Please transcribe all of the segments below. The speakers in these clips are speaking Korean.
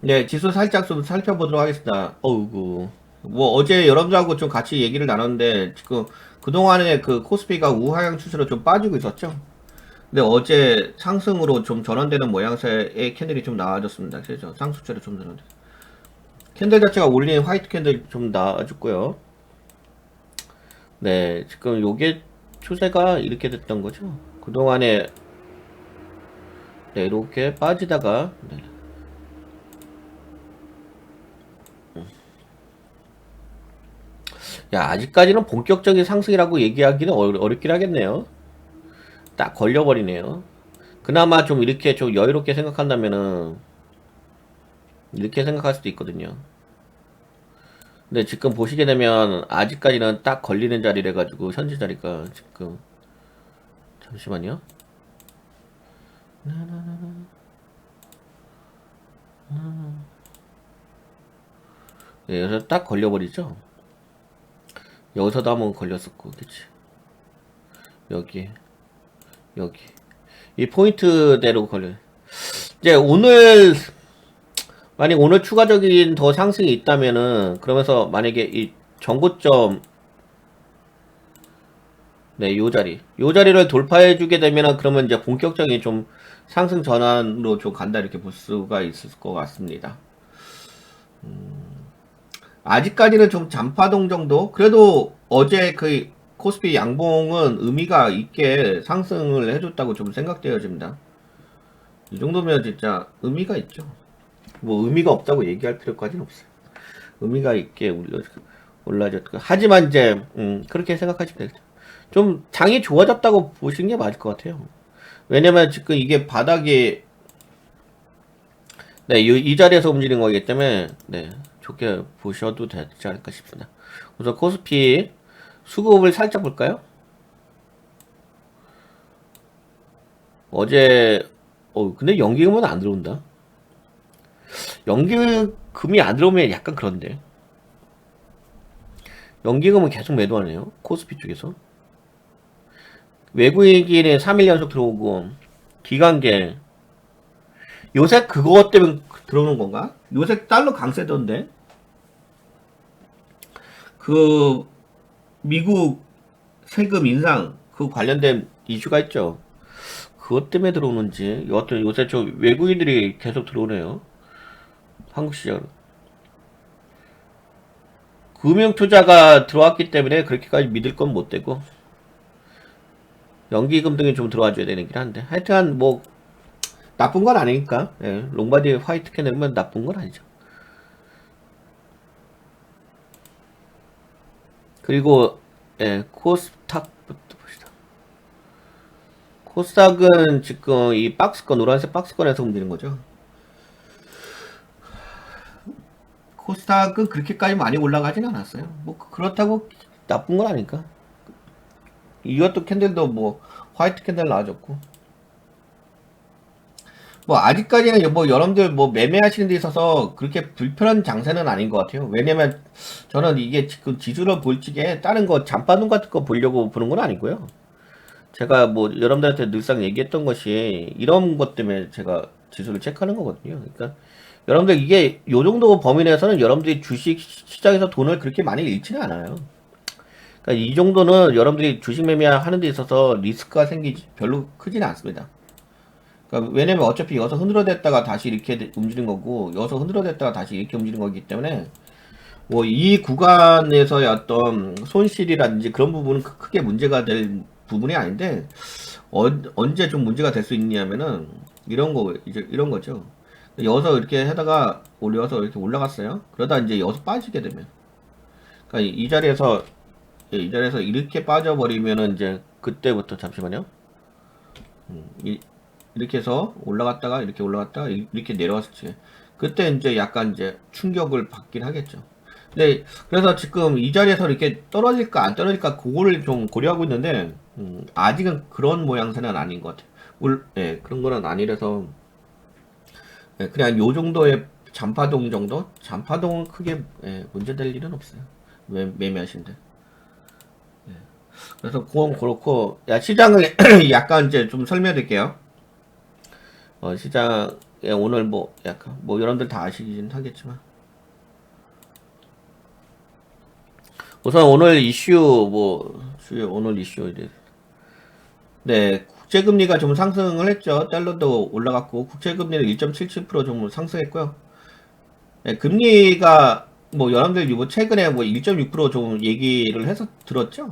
네, 지수 살짝 좀 살펴보도록 하겠습니다. 어우구. 뭐 어제 여러분들하고 좀 같이 얘기를 나눴는데 지금 그동안에 그 코스피가 우하향 추세로 좀 빠지고 있었죠. 근데 어제 상승으로 좀 전환되는 모양새의 캔들이 좀 나와줬습니다. 그래서 상수채로 좀 전환돼. 캔들 자체가 올린 화이트 캔들 좀 나와줬고요. 네, 지금 요게 추세가 이렇게 됐던 거죠. 그동안에 네, 이렇게 빠지다가 네. 야, 아직까지는 본격적인 상승이라고 얘기하기는 어렵긴 하겠네요. 딱 걸려버리네요. 그나마 좀 이렇게 좀 여유롭게 생각한다면은 이렇게 생각할 수도 있거든요. 근데 지금 보시게 되면 아직까지는 딱 걸리는 자리래 가지고 현재 자리가 지금 잠시만요. 네, 여기서 딱 걸려버리죠. 여기서도 한번 걸렸었고, 그치? 여기, 여기. 이 포인트대로 걸려. 이제 오늘 만약 오늘 추가적인 더 상승이 있다면은 그러면서 만약에 이 정고점 네, 요 자리를 돌파해 주게 되면은 그러면 이제 본격적인 좀 상승 전환으로 좀 간다 이렇게 볼 수가 있을 것 같습니다. 아직까지는 좀 잔파동 정도? 그래도 어제 그 코스피 양봉은 의미가 있게 상승을 해줬다고 좀 생각되어집니다. 이 정도면 진짜 의미가 있죠. 뭐 의미가 없다고 얘기할 필요까지는 없어요. 의미가 있게 올라졌고 하지만 이제 그렇게 생각하시면 되겠죠. 좀 장이 좋아졌다고 보시는 게 맞을 것 같아요. 왜냐면 지금 이게 바닥이 네, 이 자리에서 움직이는 거기 때문에 네, 좋게 보셔도 되지 않을까 싶습니다. 그래서 코스피 수급을 살짝 볼까요? 어제 근데 연기금은 안 들어온다. 연기금이 안 들어오면 약간 그런데 연기금은 계속 매도하네요. 코스피 쪽에서 외국인이 3일 연속 들어오고 기관계 요새 그거 때문에 들어오는 건가? 요새 달러 강세던데 그 미국 세금 인상 그 관련된 이슈가 있죠. 그것 때문에 들어오는지 여하튼 요새 저 외국인들이 계속 들어오네요. 한국 시장으로. 금융 투자가 들어왔기 때문에 그렇게까지 믿을 건 못 되고 연기금 등이 좀 들어와 줘야 되긴 한데 하여튼 뭐 나쁜 건 아니니까 예, 롱바디 화이트 캐내면 나쁜 건 아니죠. 그리고 예, 코스닥부터 봅시다. 코스닥은 지금 이 박스권 노란색 박스권에서 움직이는 거죠. 코스닥은 그렇게까지 많이 올라가진 않았어요. 뭐 그렇다고 나쁜 건 아니까. 이것도 캔들도 뭐 화이트 캔들 나와줬고. 뭐 아직까지는 뭐 여러분들 뭐 매매하시는 데 있어서 그렇게 불편한 장세는 아닌 것 같아요. 왜냐면 저는 이게 지금 지수를 볼 적에 다른 거 잠바눈 같은 거 보려고 보는 건 아니고요. 제가 뭐 여러분들한테 늘상 얘기했던 것이 이런 것 때문에 제가 지수를 체크하는 거거든요. 그러니까 여러분들 이게 요 정도 범위 내에서는 여러분들이 주식 시장에서 돈을 그렇게 많이 잃지는 않아요. 그러니까 이 정도는 여러분들이 주식 매매하는 데 있어서 리스크가 생기지 별로 크지는 않습니다. 그러니까 왜냐면 어차피 여기서 흔들어댔다가 다시 이렇게 움직이는 거고 여기서 흔들어댔다가 다시 이렇게 움직이는 거기 때문에 뭐 이 구간에서의 어떤 손실이라든지 그런 부분은 크게 문제가 될 부분이 아닌데 언제 좀 문제가 될 수 있냐면은 이런 거 이제 이런 거죠. 여기서 이렇게 하다가 올려서 이렇게 올라갔어요. 그러다 이제 여기서 빠지게 되면 그러니까 이 자리에서 이 자리에서 이렇게 빠져버리면은 이제 그때부터 잠시만요. 이렇게 해서 올라갔다가 이렇게 올라갔다가 이렇게 내려왔지. 그때 이제 약간 이제 충격을 받긴 하겠죠. 네, 그래서 지금 이 자리에서 이렇게 떨어질까 안 떨어질까 그거를 좀 고려하고 있는데 아직은 그런 모양새는 아닌 것 같아요. 예, 그런 거는 아니라서 예, 그냥 요 정도의 잔파동 정도? 잔파동은 크게 예, 문제될 일은 없어요. 매매하신데. 그래서 그건 그렇고 야, 시장을 약간 이제 좀 설명해 드릴게요. 시장 예, 오늘 뭐 약간 뭐 여러분들 다 아시긴 하겠지만 우선 오늘 이슈 뭐 주요 오늘 이슈 이제 네 국제금리가 좀 상승을 했죠. 달러도 올라갔고 국제금리는 1.77%좀 상승했고요. 네, 금리가 뭐 여러분들 뭐 최근에 뭐 1.6%좀 얘기를 해서 들었죠.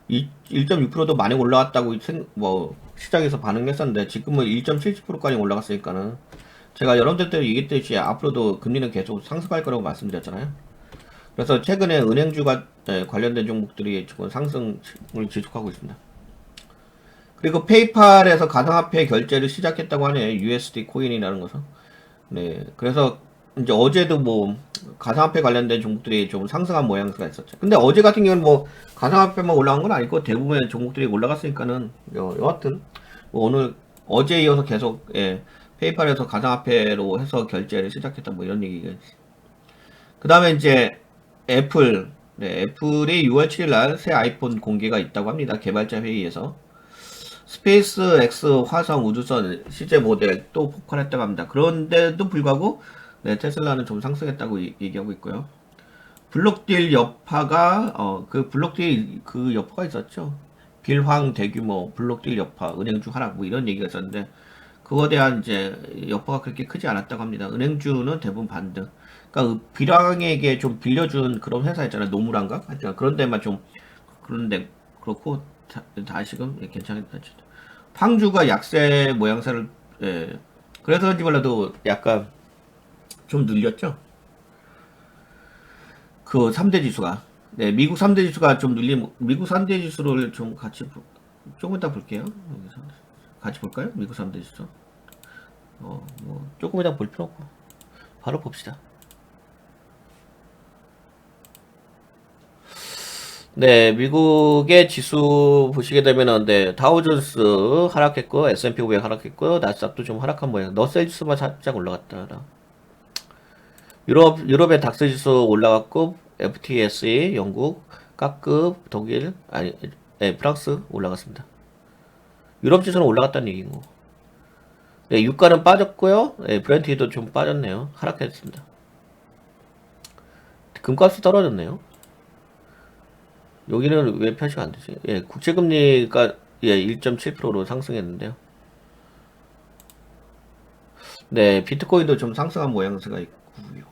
1.6%도 많이 올라왔다고 뭐 시장에서 반응했었는데 지금은 1.70%까지 올라갔으니까는 제가 여러분들 때 얘기했듯이 앞으로도 금리는 계속 상승할 거라고 말씀드렸잖아요. 그래서 최근에 은행주가 관련된 종목들이 지금 상승을 지속하고 있습니다. 그리고 페이팔에서 가상화폐 결제를 시작했다고 하네요. USD 코인이라는 것은. 네. 그래서 이제 어제도 뭐 가상화폐 관련된 종목들이 좀 상승한 모양새가 있었죠. 근데 어제 같은 경우는 뭐 가상화폐만 올라간 건 아니고 대부분의 종목들이 올라갔으니까는 여하튼 뭐 오늘 어제 이어서 계속 페이팔에서 가상화폐로 해서 결제를 시작했다 뭐 이런 얘기가 있어요. 그 다음에 이제 애플, 네, 애플이 6월 7일 날 새 아이폰 공개가 있다고 합니다. 개발자 회의에서. 스페이스 X 화성 우주선 시제 모델 또 폭발했다고 합니다. 그런데도 불구하고 네, 테슬라는 좀 상승했다고 얘기하고 있고요. 블록딜 여파가 그 블록딜 그 여파가 있었죠. 빌황 대규모 블록딜 여파 은행주 하락 뭐 이런 얘기가 있었는데 그거에 대한 이제 여파가 그렇게 크지 않았다고 합니다. 은행주는 대부분 반등. 그러니까 빌황에게 좀 빌려준 그런 회사 있잖아요. 노무란가? 하여튼 그런 데만 좀 그런데 그렇고 다시금 괜찮았다. 팡주가 약세 모양새를 그래서 그런지 몰라도 약간 좀 늘렸죠. 그 3대 지수가 네 미국 3대 지수가 좀 늘림 미국 3대 지수를 좀 같이 조금 이따 볼게요. 여기서 같이 볼까요? 미국 3대 지수 뭐 조금 이따 볼 필요 없고 바로 봅시다. 네, 미국의 지수 보시게 되면은, 네, 다우존스 하락했고, S&P 500 하락했고, 나스닥도 좀 하락한 모양. 너셀 지수만 살짝 올라갔다. 유럽의 닥스 지수 올라갔고, FTSE, 영국, 각급, 독일, 아니, 네, 프랑스 올라갔습니다. 유럽 지수는 올라갔다는 얘기고. 네, 유가는 빠졌고요. 네, 브렌트도 좀 빠졌네요. 하락했습니다. 금값이 떨어졌네요. 여기는 왜 표시가 안 되지? 예, 국제금리가 1.7%로 상승했는데요. 네, 비트코인도 좀 상승한 모양새가 있고요.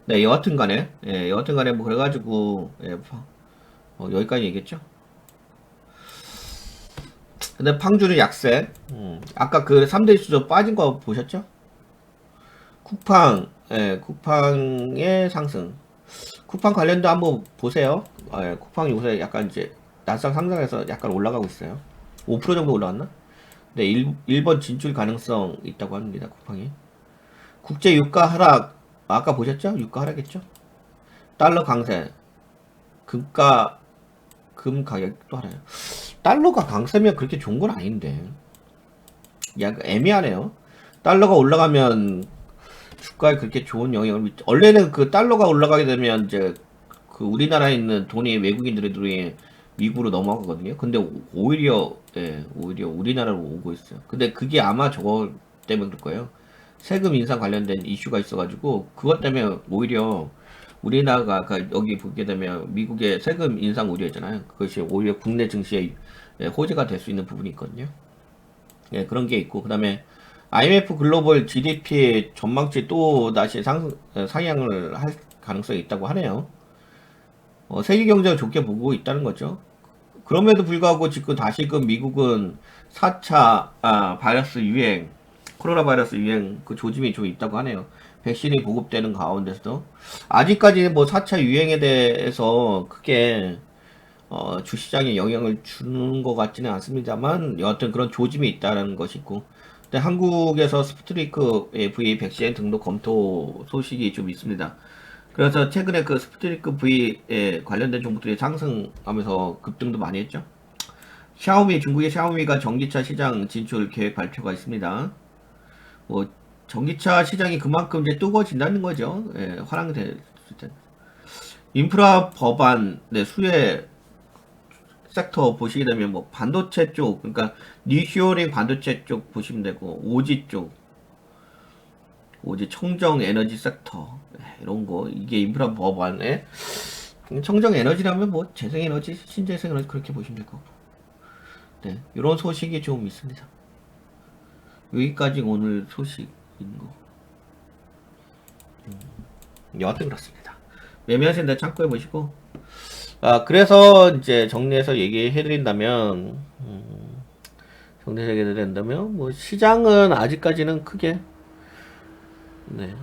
네, 여하튼 간에, 뭐 그래가지고, 여기까지 얘기했죠. 근데 팡주는 약세. 아까 그 3대 지수 빠진 거 보셨죠? 쿠팡의 상승. 쿠팡 관련도 한번 보세요. 쿠팡 요새 약간 이제 나스닥 상승해서 약간 올라가고 있어요. 5% 정도 올라왔나? 네, 일본 진출 가능성 있다고 합니다. 쿠팡이. 국제 유가 하락. 아까 보셨죠? 유가 하락했죠? 달러 강세. 금 가격도 하나요? 달러가 강세면 그렇게 좋은 건 아닌데. 약간 애매하네요. 달러가 올라가면 주가에 그렇게 좋은 영향을 원래는 그 달러가 올라가게 되면 이제 그 우리나라에 있는 돈이 외국인들이 미국으로 넘어가거든요. 근데 오히려 우리나라로 오고 있어요. 근데 그게 아마 저거 때문에 그럴 거예요. 세금 인상 관련된 이슈가 있어가지고 그것 때문에 오히려 우리나라가 여기 보게 되면 미국의 세금 인상 우려잖아요. 그것이 오히려 국내 증시에 호재가 될 수 있는 부분이 있거든요. 예, 그런 게 있고 그다음에 IMF 글로벌 GDP 전망치 또 다시 상향을 할 가능성이 있다고 하네요. 세계 경제가 좋게 보고 있다는 거죠. 그럼에도 불구하고 지금 다시금 미국은 4차 바이러스 유행, 코로나 바이러스 유행 그 조짐이 좀 있다고 하네요. 백신이 보급되는 가운데서도 아직까지 뭐 4차 유행에 대해서 크게 주시장에 영향을 주는 것 같지는 않습니다만 여하튼 그런 조짐이 있다는 것이 있고 근데 한국에서 스푸트니크 V 백신 등록 검토 소식이 좀 있습니다. 그래서 최근에 그 스푸트니크 V에 관련된 종목들이 상승하면서 급등도 많이 했죠. 중국의 샤오미가 전기차 시장 진출 계획 발표가 있습니다. 뭐 전기차 시장이 그만큼 이제 뜨거워진다는 거죠. 화랑될 때. 인프라 법안 수혜 섹터 보시게 되면 뭐 반도체 쪽, 그러니까 리쇼링 반도체 쪽 보시면 되고, 오지 쪽, 오지 청정 에너지 섹터 이런 거, 이게 인프라 법안에 청정 에너지라면 뭐 재생 에너지, 신재생 에너지 그렇게 보시면 될 거고. 네, 이런 소식이 좀 있습니다. 여기까지 오늘 소식인 거. 여하튼 그렇습니다. 매매하시는 데 참고해 보시고. 그래서 이제 정리해서 얘기해드린다면, 정리해서 얘기해드린다면, 뭐, 시장은 아직까지는 크게, 네.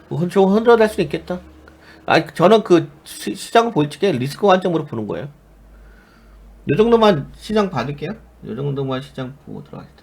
뭐, 좀 흔들어달 수 있겠다. 저는 그 시장을 볼 적에 리스크 관점으로 보는 거예요. 요 정도만 시장 받을게요. 요 정도만 시장 보고 들어가겠다.